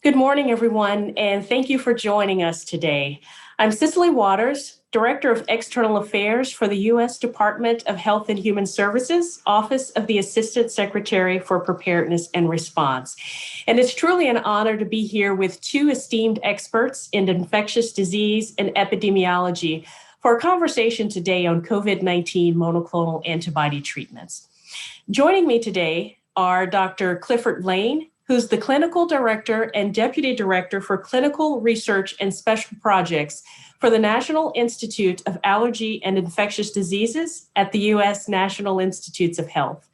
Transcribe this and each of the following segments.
Good morning, everyone, and thank you for joining us today. I'm Cicely Waters, Director of External Affairs for the U.S. Department of Health and Human Services, Office of the Assistant Secretary for Preparedness and Response. And it's truly an honor to be here with two esteemed experts in infectious disease and epidemiology for a conversation today on COVID-19 monoclonal antibody treatments. Joining me today are Dr. Clifford Lane, who's the Clinical Director and Deputy Director for Clinical Research and Special Projects for the National Institute of Allergy and Infectious Diseases at the U.S. National Institutes of Health.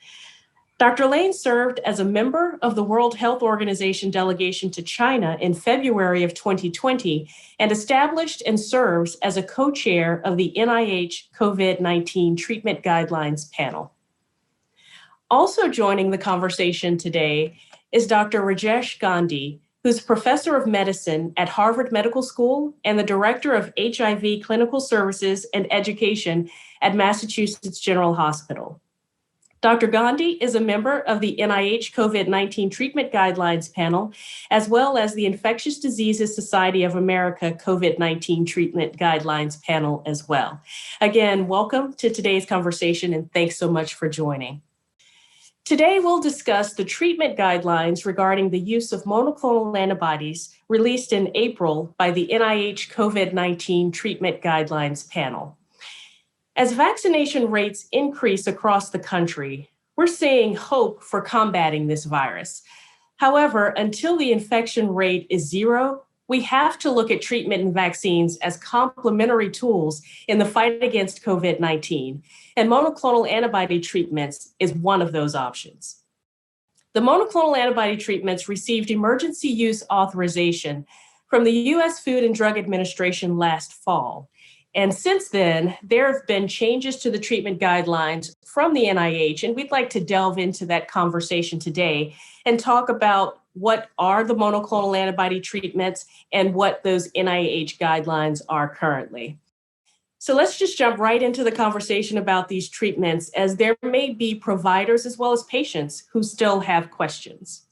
Dr. Lane served as a member of the World Health Organization delegation to China in February of 2020 and established and serves as a co-chair of the NIH COVID-19 Treatment Guidelines panel. Also joining the conversation today is Dr. Raj Gandhi, who's professor of medicine at Harvard Medical School and the director of HIV Clinical Services and Education at Massachusetts General Hospital. Dr. Gandhi is a member of the NIH COVID-19 Treatment Guidelines panel, as well as the Infectious Diseases Society of America COVID-19 Treatment Guidelines panel as well. Again, welcome to today's conversation, and thanks so much for joining. Today, we'll discuss the treatment guidelines regarding the use of monoclonal antibodies released in April by the NIH COVID-19 Treatment Guidelines panel. As vaccination rates increase across the country, we're seeing hope for combating this virus. However, until the infection rate is zero, we have to look at treatment and vaccines as complementary tools in the fight against COVID-19, and monoclonal antibody treatments is one of those options. The monoclonal antibody treatments received emergency use authorization from the U.S. Food and Drug Administration last fall. And since then, there have been changes to the treatment guidelines from the NIH, and we'd like to delve into that conversation today and talk about what are the monoclonal antibody treatments and what those NIH guidelines are currently. So let's just jump right into the conversation about these treatments, as there may be providers as well as patients who still have questions.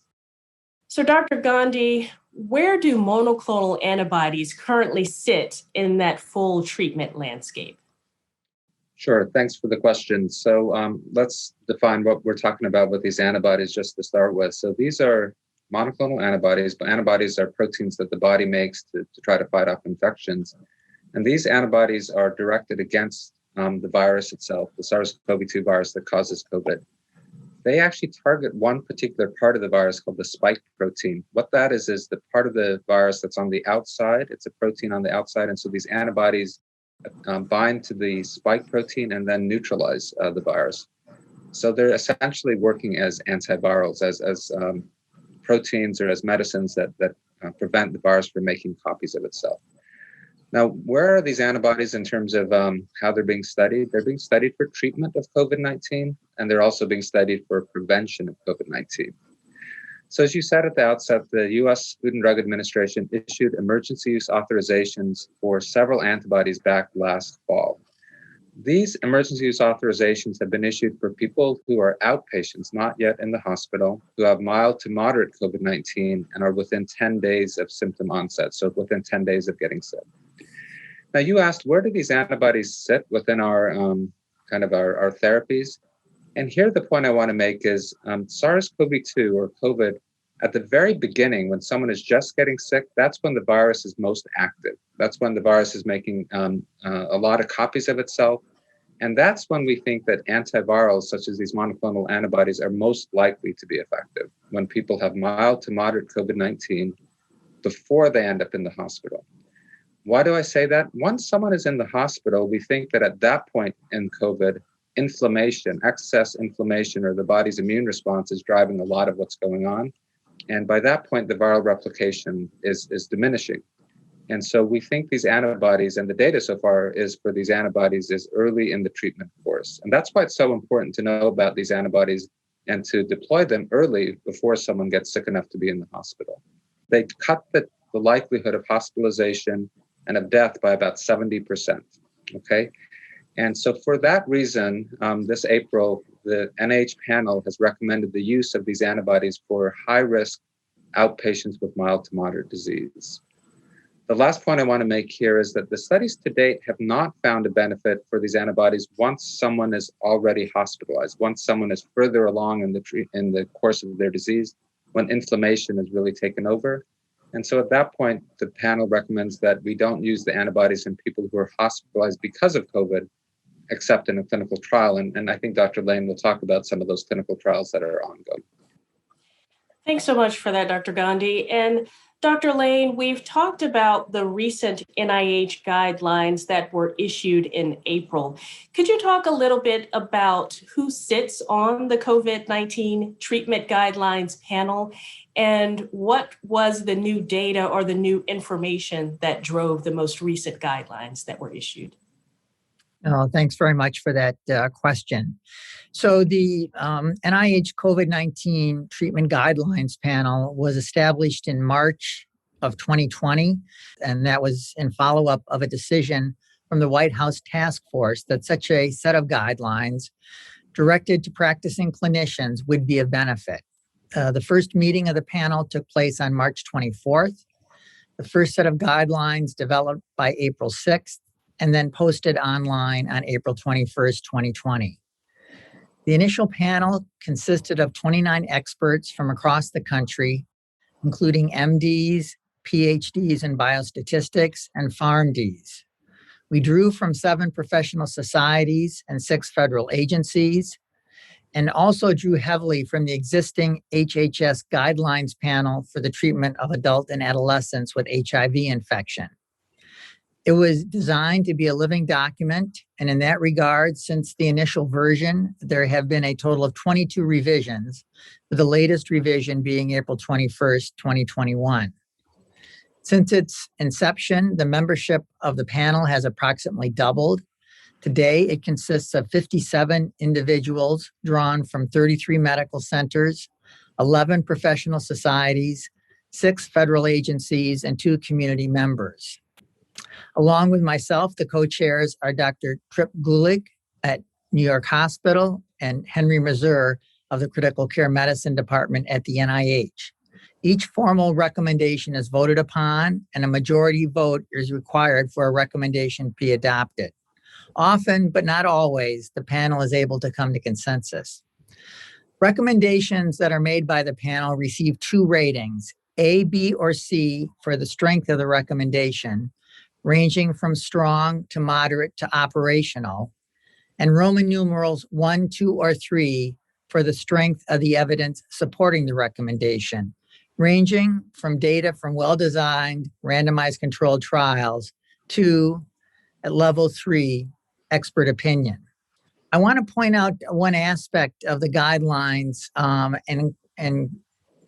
So Dr. Gandhi, where do monoclonal antibodies currently sit in that full treatment landscape? Sure, thanks for the question. So let's define what we're talking about with these antibodies just to start with. So these are monoclonal antibodies, but antibodies are proteins that the body makes to try to fight off infections. And these antibodies are directed against the virus itself, the SARS-CoV-2 virus that causes COVID. They actually target one particular part of the virus called the spike protein. What that is the part of the virus that's on the outside. It's a protein on the outside. And so these antibodies bind to the spike protein and then neutralize the virus. So they're essentially working as antivirals, as proteins or as medicines that prevent the virus from making copies of itself. Now, where are these antibodies in terms of how they're being studied? They're being studied for treatment of COVID-19, and they're also being studied for prevention of COVID-19. So as you said at the outset, the U.S. Food and Drug Administration issued emergency use authorizations for several antibodies back last fall. These emergency use authorizations have been issued for people who are outpatients, not yet in the hospital, who have mild to moderate COVID-19 and are within 10 days of symptom onset, so within 10 days of getting sick. Now, you asked, where do these antibodies sit within our our therapies? And here the point I want to make is SARS-CoV-2 or COVID, at the very beginning, when someone is just getting sick, that's when the virus is most active. That's when the virus is making a lot of copies of itself. And that's when we think that antivirals, such as these monoclonal antibodies, are most likely to be effective, when people have mild to moderate COVID-19 before they end up in the hospital. Why do I say that? Once someone is in the hospital, we think that at that point in COVID, inflammation, excess inflammation, or the body's immune response is driving a lot of what's going on. And by that point, the viral replication is diminishing. And so we think these antibodies, and the data so far is for these antibodies, is early in the treatment course. And that's why it's so important to know about these antibodies and to deploy them early before someone gets sick enough to be in the hospital. They cut the likelihood of hospitalization and of death by about 70%, okay? And so for that reason, this April, the NIH panel has recommended the use of these antibodies for high-risk outpatients with mild to moderate disease. The last point I want to make here is that the studies to date have not found a benefit for these antibodies once someone is already hospitalized, once someone is further along in the course of their disease, when inflammation has really taken over. And so at that point, the panel recommends that we don't use the antibodies in people who are hospitalized because of COVID, except in a clinical trial. And I think Dr. Lane will talk about some of those clinical trials that are ongoing. Thanks so much for that, Dr. Gandhi. And Dr. Lane, we've talked about the recent NIH guidelines that were issued in April. Could you talk a little bit about who sits on the COVID-19 treatment guidelines panel and what was the new data or the new information that drove the most recent guidelines that were issued? Oh, thanks very much for that question. So the NIH COVID-19 treatment guidelines panel was established in March of 2020, and that was in follow-up of a decision from the White House task force that such a set of guidelines directed to practicing clinicians would be of benefit. The first meeting of the panel took place on March 24th. The first set of guidelines developed by April 6th, and then posted online on April 21st, 2020. The initial panel consisted of 29 experts from across the country, including MDs, PhDs in biostatistics, and PharmDs. We drew from 7 professional societies and 6 federal agencies, and also drew heavily from the existing HHS guidelines panel for the treatment of adult and adolescents with HIV infection. It was designed to be a living document, and in that regard, since the initial version, there have been a total of 22 revisions, with the latest revision being April 21st, 2021. Since its inception, the membership of the panel has approximately doubled. Today, it consists of 57 individuals drawn from 33 medical centers, 11 professional societies, 6 federal agencies, and 2 community members. Along with myself, the co-chairs are Dr. Trip Gulick at New York Hospital and Henry Mazur of the Critical Care Medicine Department at the NIH. Each formal recommendation is voted upon, and a majority vote is required for a recommendation to be adopted. Often, but not always, the panel is able to come to consensus. Recommendations that are made by the panel receive 2 ratings, A, B, or C, for the strength of the recommendation, ranging from strong to moderate to operational, and Roman numerals 1, 2, or 3 for the strength of the evidence supporting the recommendation, ranging from data from well-designed randomized controlled trials to, at level 3, expert opinion. I want to point out one aspect of the guidelines and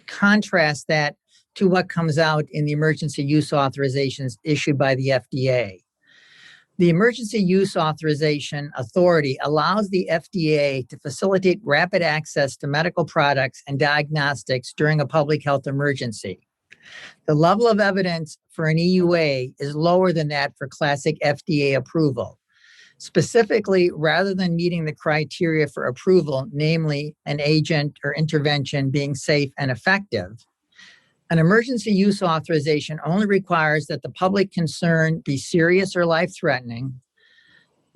contrast that to what comes out in the emergency use authorizations issued by the FDA. The Emergency Use Authorization Authority allows the FDA to facilitate rapid access to medical products and diagnostics during a public health emergency. The level of evidence for an EUA is lower than that for classic FDA approval. Specifically, rather than meeting the criteria for approval, namely an agent or intervention being safe and effective, an emergency use authorization only requires that the public concern be serious or life-threatening,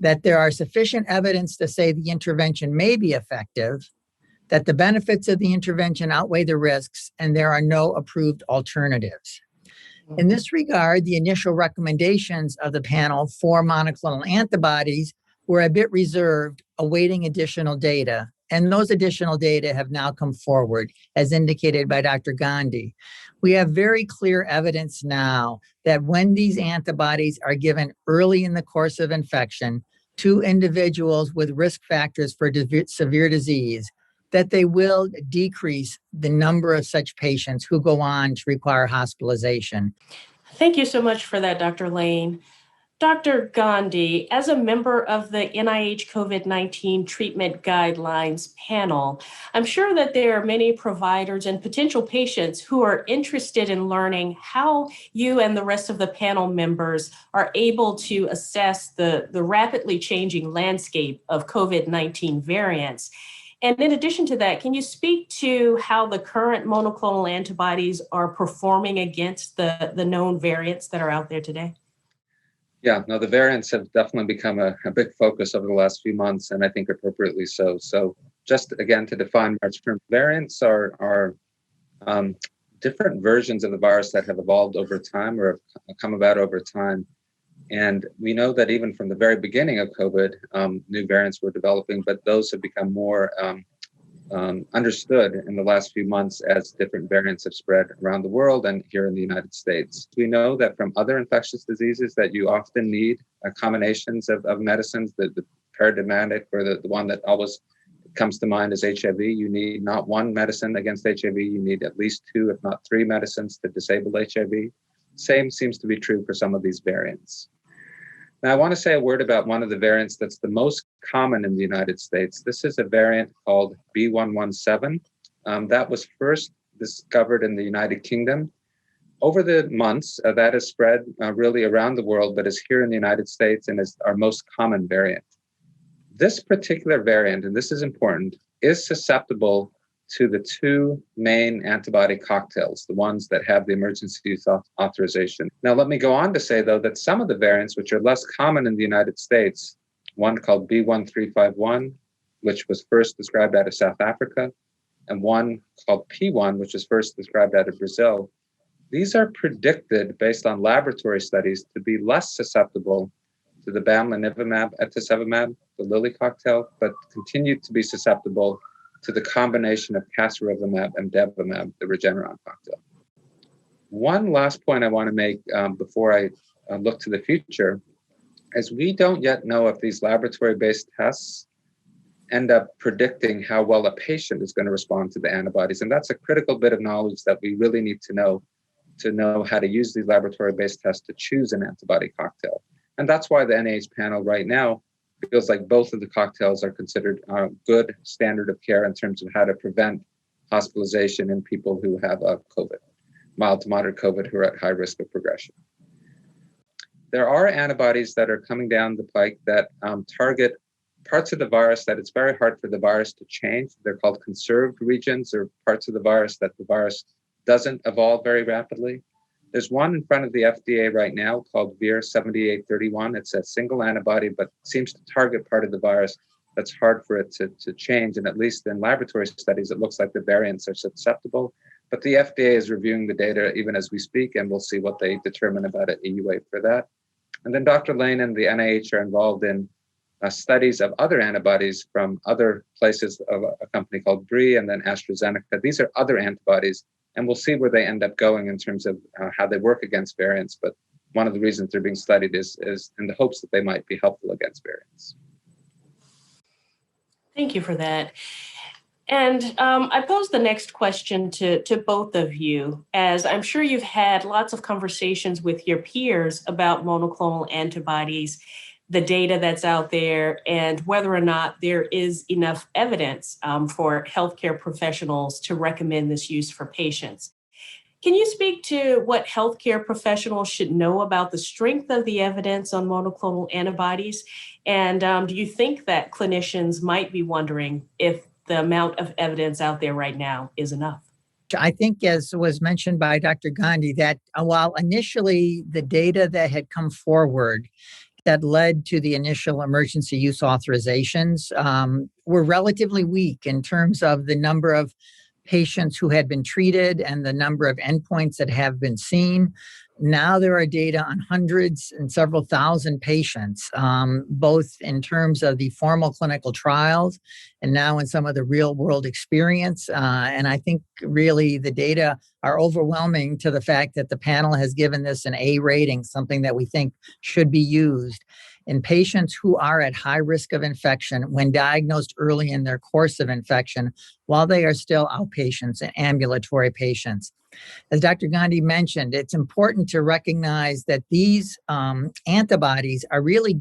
that there are sufficient evidence to say the intervention may be effective, that the benefits of the intervention outweigh the risks, and there are no approved alternatives. In this regard, the initial recommendations of the panel for monoclonal antibodies were a bit reserved, awaiting additional data. And those additional data have now come forward, as indicated by Dr. Gandhi. We have very clear evidence now that when these antibodies are given early in the course of infection to individuals with risk factors for severe disease, that they will decrease the number of such patients who go on to require hospitalization. Thank you so much for that, Dr. Lane. Dr. Gandhi, as a member of the NIH COVID-19 treatment guidelines panel, I'm sure that there are many providers and potential patients who are interested in learning how you and the rest of the panel members are able to assess the rapidly changing landscape of COVID-19 variants. And in addition to that, can you speak to how the current monoclonal antibodies are performing against the known variants that are out there today? Yeah, no, the variants have definitely become a big focus over the last few months, and I think appropriately so. So just again, to define our term, variants are different versions of the virus that have evolved over time or have come about over time. And we know that even from the very beginning of COVID, new variants were developing, but those have become more understood in the last few months as different variants have spread around the world and here in the United States. We know that from other infectious diseases that you often need combinations of medicines, the paradigmatic or the one that always comes to mind is HIV. You need not one medicine against HIV, you need at least two, if not three medicines to disable HIV. Same seems to be true for some of these variants. Now, I want to say a word about one of the variants that's the most common in the United States. This is a variant called B117 that was first discovered in the United Kingdom. Over the months, that has spread really around the world, but is here in the United States and is our most common variant. This particular variant, and this is important, is susceptible to the two main antibody cocktails, the ones that have the emergency use authorization. Now, let me go on to say, though, that some of the variants, which are less common in the United States, one called B1351, which was first described out of South Africa, and one called P1, which was first described out of Brazil, these are predicted based on laboratory studies to be less susceptible to the bamlanivimab, etesevimab, the Lilly cocktail, but continue to be susceptible to the combination of casirivimab and imdevimab, the Regeneron cocktail. One last point I want to make before I look to the future is we don't yet know if these laboratory-based tests end up predicting how well a patient is going to respond to the antibodies. And that's a critical bit of knowledge that we really need to know how to use these laboratory-based tests to choose an antibody cocktail. And that's why the NIH panel right now feels like both of the cocktails are considered good standard of care in terms of how to prevent hospitalization in people who have COVID, mild to moderate COVID, who are at high risk of progression. There are antibodies that are coming down the pike that target parts of the virus that it's very hard for the virus to change. They're called conserved regions, or parts of the virus that the virus doesn't evolve very rapidly. There's one in front of the FDA right now called VIR-7831. It's a single antibody, but seems to target part of the virus that's hard for it to change. And at least in laboratory studies, it looks like the variants are susceptible. But the FDA is reviewing the data even as we speak, and we'll see what they determine about an EUA for that. And then Dr. Lane and the NIH are involved in studies of other antibodies from other places, of a company called Brie and then AstraZeneca. These are other antibodies, and we'll see where they end up going in terms of how they work against variants. But one of the reasons they're being studied is in the hopes that they might be helpful against variants. Thank you for that. And I pose the next question to both of you, as I'm sure you've had lots of conversations with your peers about monoclonal antibodies, the data that's out there, and whether or not there is enough evidence for healthcare professionals to recommend this use for patients. Can you speak to what healthcare professionals should know about the strength of the evidence on monoclonal antibodies? And do you think that clinicians might be wondering if the amount of evidence out there right now is enough? I think, as was mentioned by Dr. Gandhi, that while initially the data that had come forward that led to the initial emergency use authorizations were relatively weak in terms of the number of patients who had been treated and the number of endpoints that have been seen. Now there are data on hundreds and several thousand patients, both in terms of the formal clinical trials and now in some of the real world experience. And I think really the data are overwhelming to the fact that the panel has given this an A rating, something that we think should be used in patients who are at high risk of infection when diagnosed early in their course of infection, while they are still outpatients and ambulatory patients. As Dr. Gandhi mentioned, it's important to recognize that these antibodies are really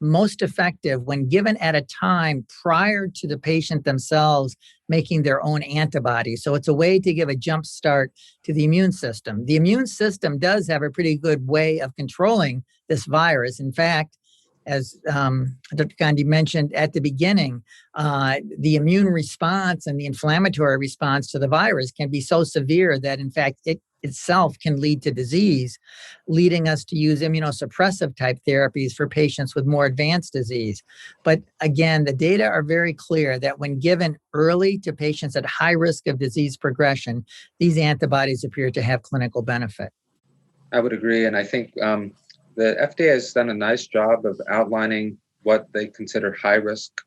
most effective when given at a time prior to the patient themselves making their own antibodies. So it's a way to give a jump start to the immune system. The immune system does have a pretty good way of controlling this virus. In fact, as Dr. Gandhi mentioned at the beginning, the immune response and the inflammatory response to the virus can be so severe that, in fact, it itself can lead to disease, leading us to use immunosuppressive type therapies for patients with more advanced disease. But again, the data are very clear that when given early to patients at high risk of disease progression, these antibodies appear to have clinical benefit. I would agree. And I think the FDA has done a nice job of outlining what they consider high-risk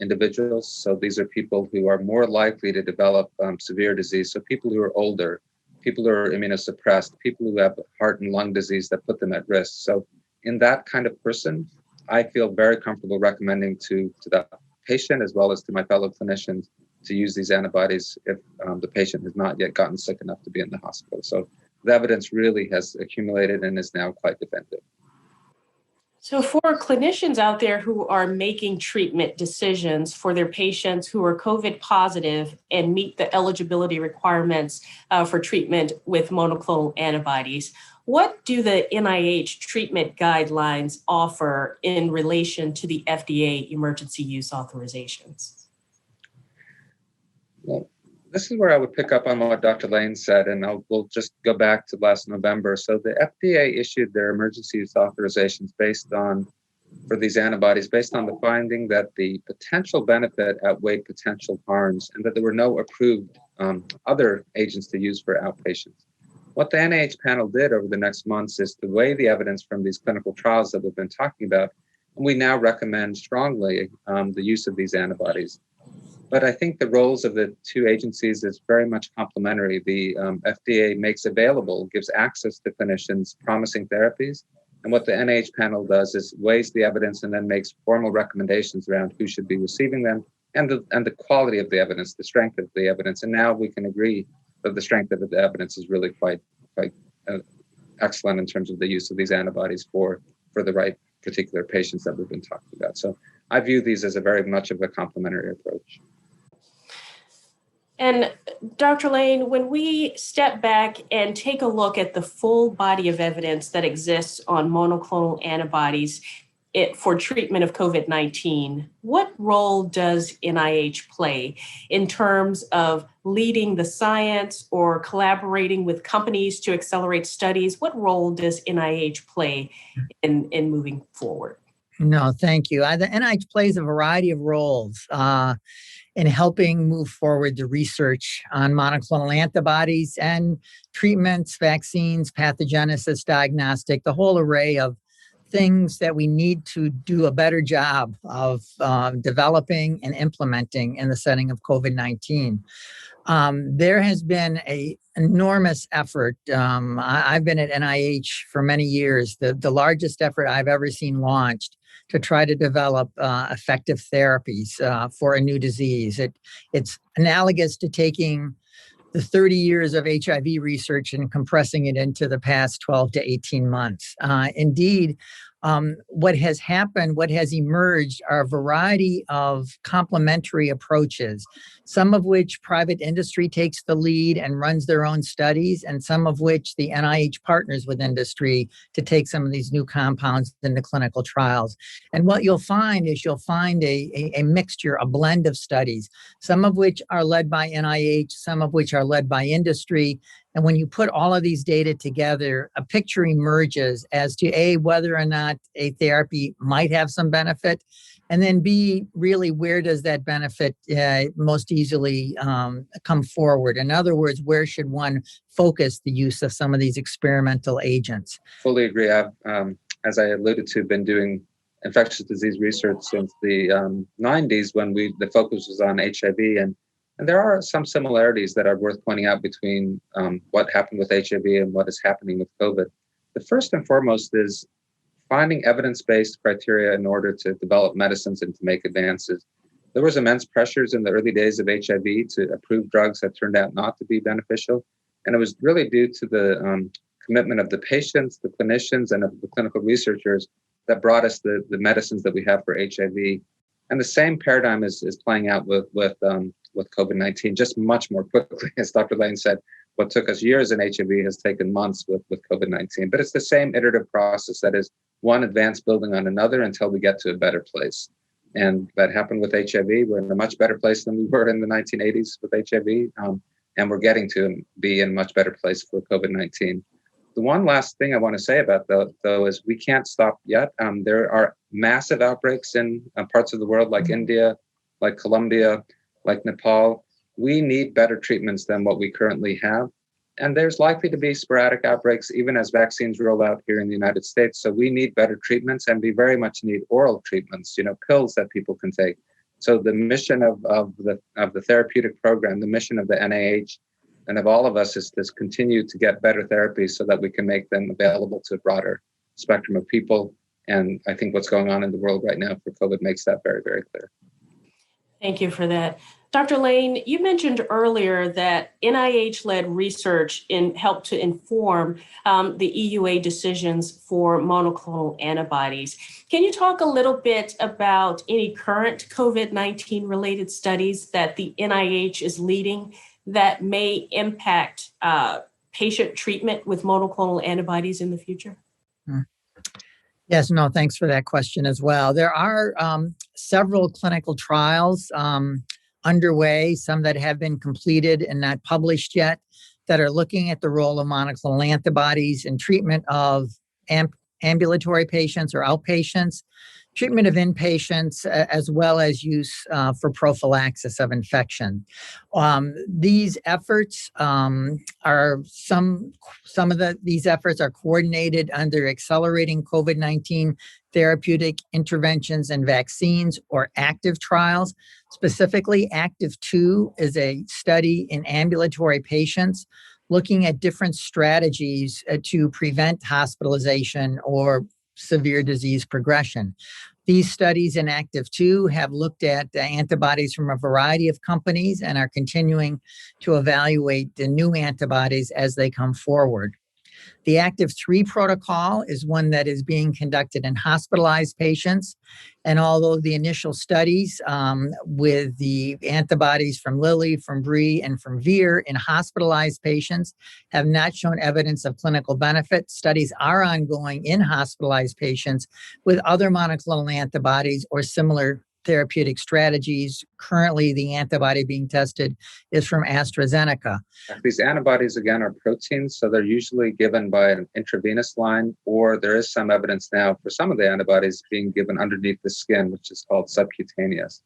individuals. So these are people who are more likely to develop severe disease. So people who are older, people who are immunosuppressed, people who have heart and lung disease that put them at risk. So in that kind of person, I feel very comfortable recommending to the patient as well as to my fellow clinicians to use these antibodies if the patient has not yet gotten sick enough to be in the hospital. So the evidence really has accumulated and is now quite definitive. So for clinicians out there who are making treatment decisions for their patients who are COVID positive and meet the eligibility requirements for treatment with monoclonal antibodies, what do the NIH treatment guidelines offer in relation to the FDA emergency use authorizations? Well, this is where I would pick up on what Dr. Lane said, and we'll just go back to last November. So the FDA issued their emergency use authorizations for these antibodies based on the finding that the potential benefit outweighed potential harms and that there were no approved other agents to use for outpatients. What the NIH panel did over the next months is to weigh the evidence from these clinical trials that we've been talking about, and we now recommend strongly the use of these antibodies. But I think the roles of the two agencies is very much complementary. The FDA makes available, gives access to clinicians promising therapies. And what the NIH panel does is weighs the evidence and then makes formal recommendations around who should be receiving them and the quality of the evidence, the strength of the evidence. And now we can agree that the strength of the evidence is really quite excellent in terms of the use of these antibodies for the right particular patients that we've been talking about. So I view these as a very much of a complementary approach. And Dr. Lane, when we step back and take a look at the full body of evidence that exists on monoclonal antibodies for treatment of COVID-19, what role does NIH play in terms of leading the science or collaborating with companies to accelerate studies? What role does NIH play in moving forward? No, thank you. The NIH plays a variety of roles in helping move forward the research on monoclonal antibodies and treatments, vaccines, pathogenesis, diagnostic, the whole array of things that we need to do a better job of developing and implementing in the setting of COVID-19. There has been an enormous effort. I've been at NIH for many years, the largest effort I've ever seen launched to try to develop effective therapies for a new disease. It's analogous to taking the 30 years of HIV research and compressing it into the past 12 to 18 months. Indeed, what has happened, what has emerged are a variety of complementary approaches, some of which private industry takes the lead and runs their own studies, and some of which the NIH partners with industry to take some of these new compounds into clinical trials. And what you'll find is a mixture, a blend of studies, some of which are led by NIH, some of which are led by industry. And when you put all of these data together, a picture emerges as to A, whether or not a therapy might have some benefit, and then B, really, where does that benefit most easily come forward? In other words, where should one focus the use of some of these experimental agents? Fully agree. I've, as I alluded to, been doing infectious disease research since the 90s when the focus was on HIV. And there are some similarities that are worth pointing out between what happened with HIV and what is happening with COVID. The first and foremost is finding evidence-based criteria in order to develop medicines and to make advances. There was immense pressures in the early days of HIV to approve drugs that turned out not to be beneficial. And it was really due to the commitment of the patients, the clinicians, and of the clinical researchers that brought us the medicines that we have for HIV. And the same paradigm is playing out with COVID-19, just much more quickly. As Dr. Lane said, what took us years in HIV has taken months with COVID-19. But it's the same iterative process that is one advance building on another until we get to a better place. And that happened with HIV. We're in a much better place than we were in the 1980s with HIV. And we're getting to be in a much better place for COVID-19. The one last thing I want to say about that, though, is we can't stop yet. There are massive outbreaks in parts of the world like India, like Colombia, like Nepal. We need better treatments than what we currently have. And there's likely to be sporadic outbreaks even as vaccines roll out here in the United States. So we need better treatments, and we very much need oral treatments, pills that people can take. So the mission of the therapeutic program, the mission of the NIH and of all of us is to continue to get better therapies so that we can make them available to a broader spectrum of people. And I think what's going on in the world right now for COVID makes that very, very clear. Thank you for that. Dr. Lane, you mentioned earlier that NIH-led research helped to inform the EUA decisions for monoclonal antibodies. Can you talk a little bit about any current COVID-19 related studies that the NIH is leading that may impact patient treatment with monoclonal antibodies in the future? Yes, no, thanks for that question as well. There are several clinical trials underway, some that have been completed and not published yet, that are looking at the role of monoclonal antibodies in treatment of ambulatory patients or outpatients, treatment of inpatients, as well as use for prophylaxis of infection. These efforts these efforts are coordinated under Accelerating COVID-19 Therapeutic Interventions and Vaccines, or ACTIVE trials. Specifically, ACTIVE 2 is a study in ambulatory patients looking at different strategies to prevent hospitalization or severe disease progression. These studies in ACTIVE 2 have looked at antibodies from a variety of companies and are continuing to evaluate the new antibodies as they come forward. The ACTIVE 3 protocol is one that is being conducted in hospitalized patients. And although the initial studies with the antibodies from Lilly, from Bree, and from Vir in hospitalized patients have not shown evidence of clinical benefit, studies are ongoing in hospitalized patients with other monoclonal antibodies or similar therapeutic strategies. Currently, the antibody being tested is from AstraZeneca. These antibodies, again, are proteins, so they're usually given by an intravenous line, or there is some evidence now for some of the antibodies being given underneath the skin, which is called subcutaneous.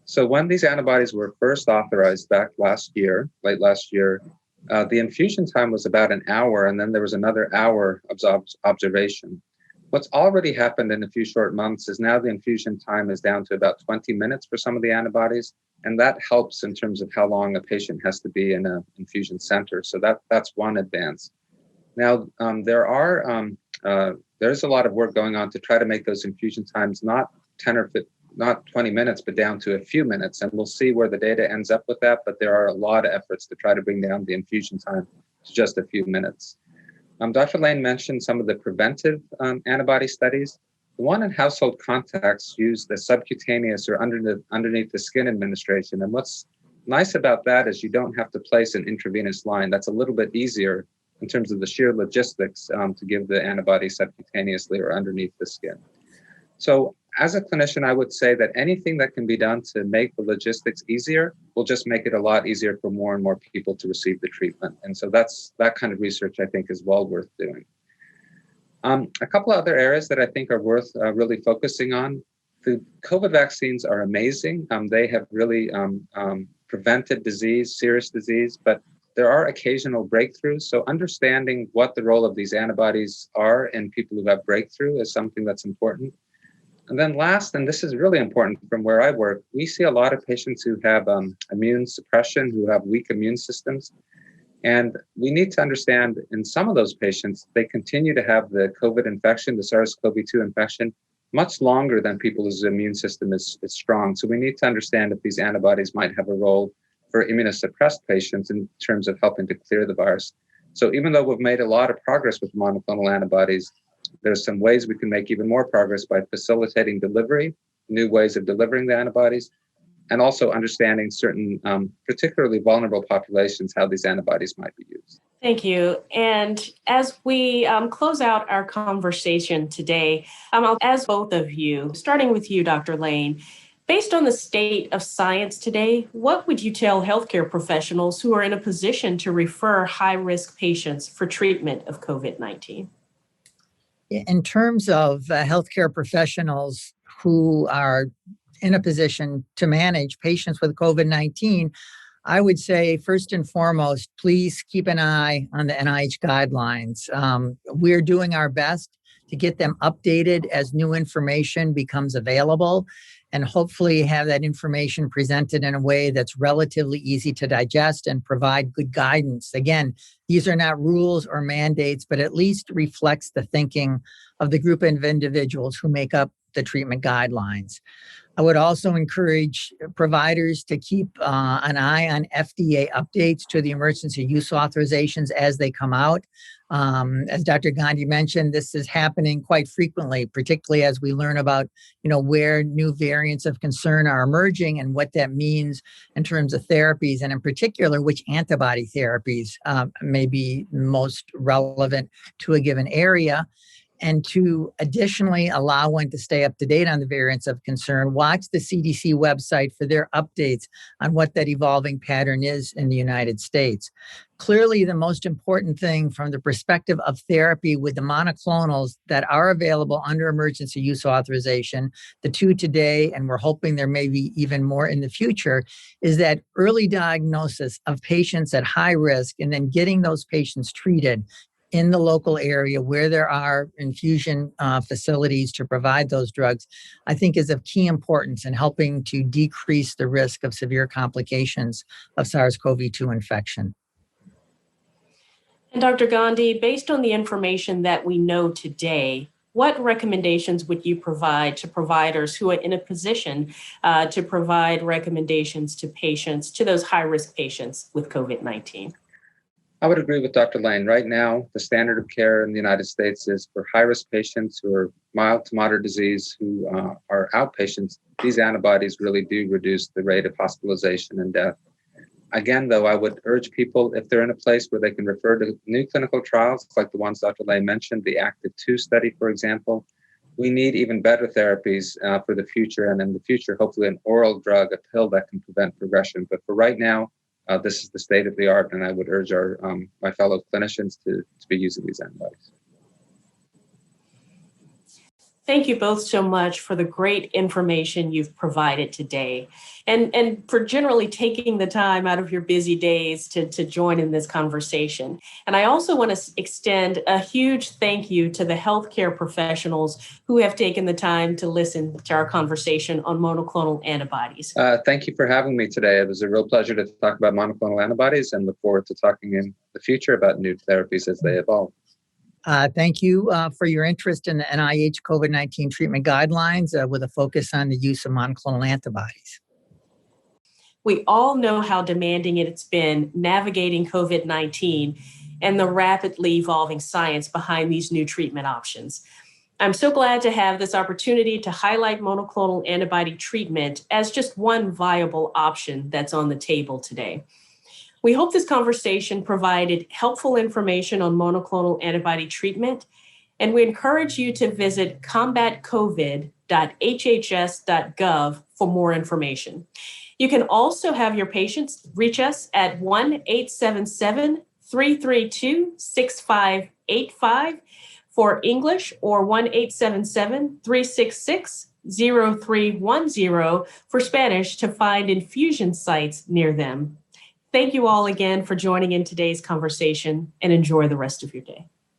So when these antibodies were first authorized back late last year, the infusion time was about an hour, and then there was another hour of observation. What's already happened in a few short months is now the infusion time is down to about 20 minutes for some of the antibodies. And that helps in terms of how long a patient has to be in an infusion center. So that's one advance. Now, there's a lot of work going on to try to make those infusion times not 20 minutes, but down to a few minutes. And we'll see where the data ends up with that. But there are a lot of efforts to try to bring down the infusion time to just a few minutes. Dr. Lane mentioned some of the preventive antibody studies. The one in household contacts used the subcutaneous or underneath the skin administration. And what's nice about that is you don't have to place an intravenous line. That's a little bit easier in terms of the sheer logistics to give the antibody subcutaneously or underneath the skin. So as a clinician, I would say that anything that can be done to make the logistics easier will just make it a lot easier for more and more people to receive the treatment. And so that kind of research, I think, is well worth doing. A couple of other areas that I think are worth really focusing on. The COVID vaccines are amazing. They have really prevented serious disease, but there are occasional breakthroughs. So understanding what the role of these antibodies are in people who have breakthrough is something that's important. And then last, and this is really important from where I work, we see a lot of patients who have immune suppression, who have weak immune systems. And we need to understand in some of those patients, they continue to have the COVID infection, the SARS-CoV-2 infection, much longer than people whose immune system is strong. So we need to understand if these antibodies might have a role for immunosuppressed patients in terms of helping to clear the virus. So even though we've made a lot of progress with monoclonal antibodies, there's some ways we can make even more progress by facilitating delivery, new ways of delivering the antibodies, and also understanding certain particularly vulnerable populations, how these antibodies might be used. Thank you. And as we close out our conversation today, I'll ask both of you, starting with you, Dr. Lane, based on the state of science today, what would you tell healthcare professionals who are in a position to refer high-risk patients for treatment of COVID-19? In terms of healthcare professionals who are in a position to manage patients with COVID-19, I would say, first and foremost, please keep an eye on the NIH guidelines. We're doing our best to get them updated as new information becomes available, and hopefully have that information presented in a way that's relatively easy to digest and provide good guidance. Again, these are not rules or mandates, but at least reflects the thinking of the group of individuals who make up the treatment guidelines. I would also encourage providers to keep an eye on FDA updates to the emergency use authorizations as they come out. As Dr. Gandhi mentioned, this is happening quite frequently, particularly as we learn about, where new variants of concern are emerging and what that means in terms of therapies, and in particular, which antibody therapies may be most relevant to a given area. And to additionally allow one to stay up to date on the variants of concern, watch the CDC website for their updates on what that evolving pattern is in the United States. Clearly, the most important thing from the perspective of therapy with the monoclonals that are available under emergency use authorization, the 2 today, and we're hoping there may be even more in the future, is that early diagnosis of patients at high risk and then getting those patients treated in the local area where there are infusion facilities to provide those drugs, I think is of key importance in helping to decrease the risk of severe complications of SARS-CoV-2 infection. And Dr. Gandhi, based on the information that we know today, what recommendations would you provide to providers who are in a position to provide recommendations to patients, to those high-risk patients with COVID-19? I would agree with Dr. Lane. Right now, the standard of care in the United States is for high-risk patients who are mild to moderate disease, who are outpatients. These antibodies really do reduce the rate of hospitalization and death. Again, though, I would urge people, if they're in a place where they can refer to new clinical trials, like the ones Dr. Lane mentioned, the ACTIV-2 study, for example, we need even better therapies for the future, and in the future, hopefully an oral drug, a pill that can prevent progression. But for right now, this is the state of the art, and I would urge my fellow clinicians to be using these antibodies. Thank you both so much for the great information you've provided today, and for generally taking the time out of your busy days to join in this conversation. And I also want to extend a huge thank you to the healthcare professionals who have taken the time to listen to our conversation on monoclonal antibodies. Thank you for having me today. It was a real pleasure to talk about monoclonal antibodies, and look forward to talking in the future about new therapies as they evolve. Thank you for your interest in the NIH COVID-19 treatment guidelines with a focus on the use of monoclonal antibodies. We all know how demanding it's been navigating COVID-19 and the rapidly evolving science behind these new treatment options. I'm so glad to have this opportunity to highlight monoclonal antibody treatment as just one viable option that's on the table today. We hope this conversation provided helpful information on monoclonal antibody treatment, and we encourage you to visit combatcovid.hhs.gov for more information. You can also have your patients reach us at 1-877-332-6585 for English, or 1-877-366-0310 for Spanish to find infusion sites near them. Thank you all again for joining in today's conversation, and enjoy the rest of your day.